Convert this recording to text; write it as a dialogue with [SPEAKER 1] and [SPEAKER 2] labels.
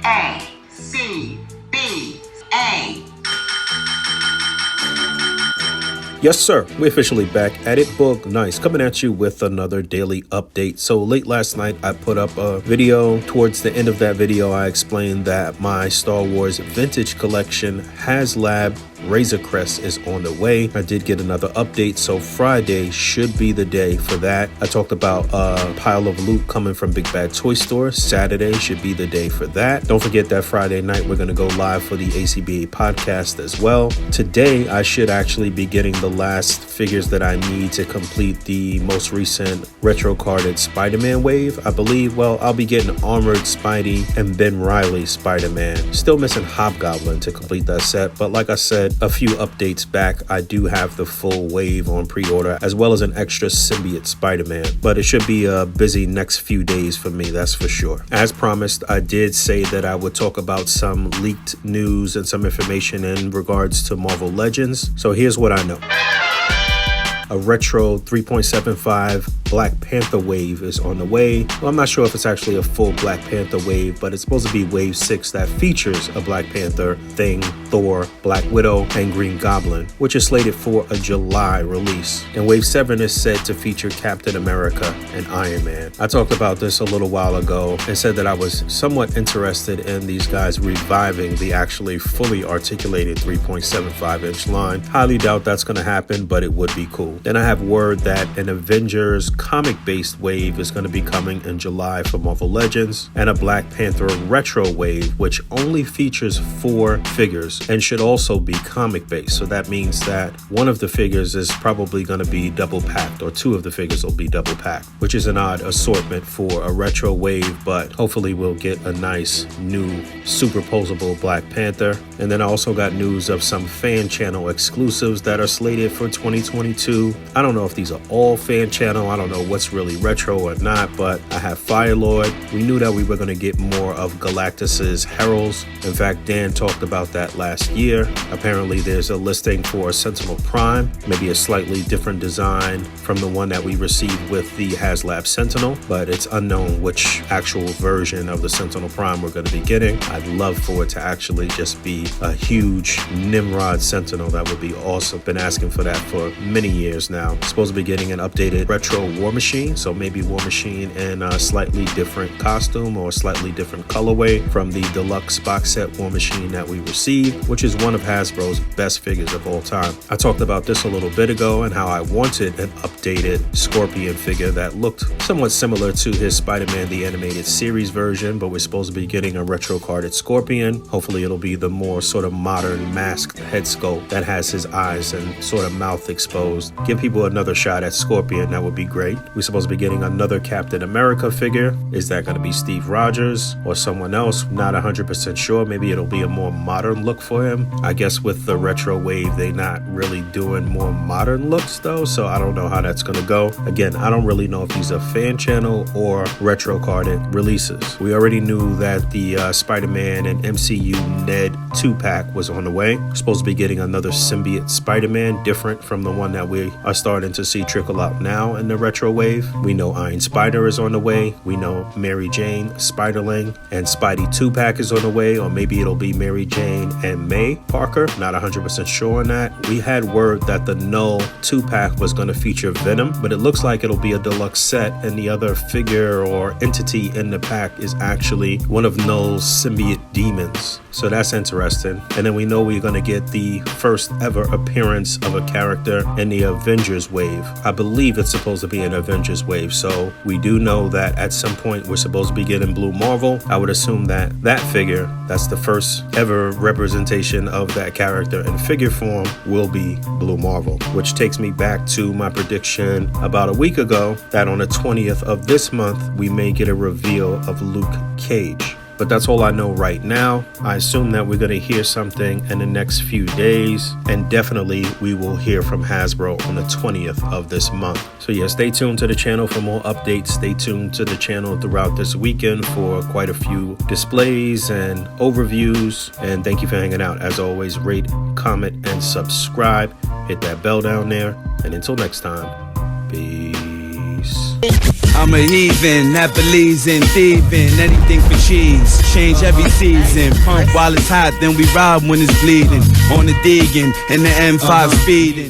[SPEAKER 1] A.C.B.A.
[SPEAKER 2] Yes, sir. We're officially back at it. Boog, nice. Coming at you with another daily update. So late last night, I put up a video. Towards the end of that video, I explained that my Star Wars vintage collection Haslab Razorcrest is on the way. I did get another update, so Friday should be the day for that. I talked about a pile of loot coming from Big Bad Toy Store. Saturday should be the day for that. Don't forget that Friday night, we're going to go live for the ACBA podcast as well. Today, I should actually be getting the last figures that I need to complete the most recent retro carded Spider-Man wave. I believe, well, I'll be getting Armored Spidey and Ben Reilly Spider-Man. Still missing Hobgoblin to complete that set, but like I said a few updates back, I do have the full wave on pre-order as well as an extra symbiote Spider-Man, but it should be a busy next few days for me, that's for sure. As promised, I did say that I would talk about some leaked news and some information in regards to Marvel Legends. So here's what I know. A retro 3.75 Black Panther wave is on the way. Well, I'm not sure if it's actually a full Black Panther wave, but it's supposed to be wave 6 that features a Black Panther, Thing, Thor, Black Widow, and Green Goblin, which is slated for a July release. And wave 7 is said to feature Captain America and Iron Man. I talked about this a little while ago and said that I was somewhat interested in these guys reviving the actually fully articulated 3.75 inch line. Highly doubt that's going to happen, but it would be cool. Then I have word that an Avengers comic-based wave is going to be coming in July for Marvel Legends, and a Black Panther retro wave, which only features 4 figures and should also be comic-based. So that means that one of the figures is probably going to be double-packed, or 2 of the figures will be double-packed, which is an odd assortment for a retro wave, but hopefully we'll get a nice new superposable Black Panther. And then I also got news of some fan channel exclusives that are slated for 2022. I don't know if these are all fan channel. I don't know what's really retro or not, but I have Firelord. We knew that we were going to get more of Galactus's Heralds. In fact, Dan talked about that last year. Apparently there's a listing for Sentinel Prime, maybe a slightly different design from the one that we received with the Haslab Sentinel, but it's unknown which actual version of the Sentinel Prime we're going to be getting. I'd love for it to actually just be a huge Nimrod Sentinel. That would be awesome. Been asking for that for many years now. Supposed to be getting an updated retro War Machine, so maybe War Machine in a slightly different costume or a slightly different colorway from the deluxe box set War Machine that we received, which is one of Hasbro's best figures of all time. I talked about this a little bit ago and how I wanted an updated Scorpion figure that looked somewhat similar to his Spider-Man the Animated Series version, but we're supposed to be getting a retro carded Scorpion. Hopefully it'll be the more sort of modern masked head sculpt that has his eyes and sort of mouth exposed. Give people another shot at Scorpion, that would be great. We're supposed to be getting another Captain America figure. Is that going to be Steve Rogers or someone else? Not 100% sure. Maybe it'll be a more modern look for him. I guess with the retro wave, they're not really doing more modern looks though, so I don't know how that's going to go. Again, I don't really know if these are fan channel or retro carded releases. We already knew that the Spider-Man and MCU Ned 2-pack was on the way. We're supposed to be getting another symbiote Spider-Man, different from the one that we are starting to see trickle out now in the retro wave. We know Iron Spider is on the way. We know Mary Jane, Spiderling, and Spidey 2-pack is on the way, or maybe it'll be Mary Jane and May Parker. Not 100% sure on that. We had word that the Null 2-pack was going to feature Venom, but it looks like it'll be a deluxe set, and the other figure or entity in the pack is actually one of Null's symbiote demons. So that's interesting. And then we know we're going to get the first ever appearance of a character in the Avengers wave. I believe it's supposed to be an Avengers wave, so we do know that at some point we're supposed to be getting Blue Marvel. I would assume that that figure, that's the first ever representation of that character in figure form, will be Blue Marvel, which takes me back to my prediction about a week ago that on the 20th of this month we may get a reveal of Luke Cage. But that's all I know right now. I assume that we're going to hear something in the next few days, and definitely we will hear from Hasbro on the 20th of this month. So yeah, stay tuned to the channel for more updates. Stay tuned to the channel throughout this weekend for quite a few displays and overviews. And thank you for hanging out. As always, rate, comment, and subscribe. Hit that bell down there. And until next time, peace.
[SPEAKER 3] I'm a heathen that believes in thieving, anything for cheese. Change every season, pump while it's hot, then we ride when it's bleeding. On the Deegan and the M5 speeding.